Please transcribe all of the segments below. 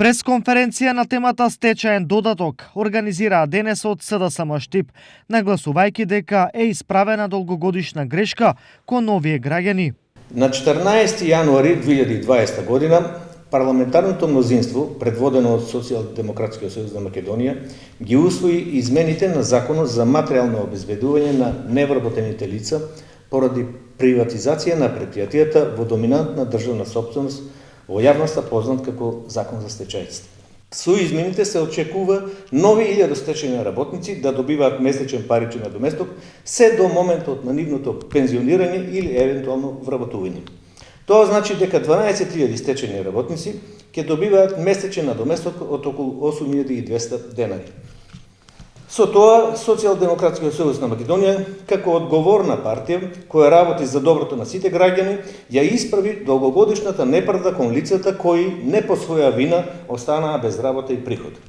Пресконференција на темата стечаен додаток организираа денес од СДСМ Штип, нагласувајќи дека е исправена долгогодишна грешка кон овие граѓани. На 14 јануари 2020 година парламентарното мнозинство, предводено од Социјалдемократскиот сојуз на Македонија, ги усвои измените на Законот за материјално обезбедување на невработените лица поради приватизација на претпријатијата во доминантна државна сопственост, во јавноста познат како Закон за стечајците. Со измените се очекува нови 1000 стечајни работници да добиваат месечен паричен надоместок се до моментот на нивното пензионирање или евентуално вработување. Тоа значи дека 12.000 стечајни работници ќе добиваат месечен надоместок од околу 8.200 денари. Со тоа, Социјалдемократскиот сојуз на Македонија, како одговорна партија која работи за доброто на сите граѓани, ја исправи долгогодишната неправда кон лицата кои не по своја вина останаа без работа и приход.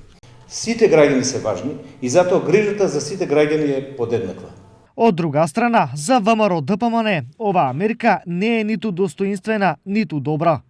Сите граѓани се важни и затоа грижата за сите граѓани е подеднаква. Од друга страна, за ВМРО ДПМН, оваа мерка не е ниту достоинствена, ниту добра.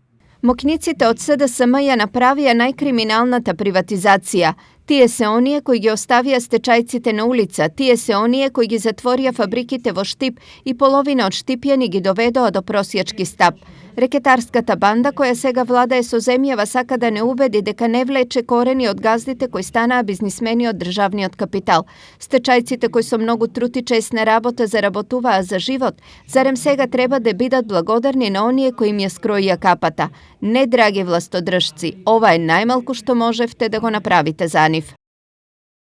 Мокниците од СДСМ ја направија најкриминалната приватизација. Тие се оние кои ги оставија стечајците на улица, тие се оние кои ги затворија фабриките во Штип и половина од штипјани ги доведоа до просјачки стап. Рекетарската банда која сега владае со земјава сака да не убеди дека не влече корени од газдите кои станаа бизнисмени од државниот капитал. Стечајците кои со многу труд и чесна работа заработуваа за живот, зарем сега треба да бидат благодарни на оние кои им ја скроија капата. Не, драги властодржци, ова е најмалку што можевте да го направите за нив.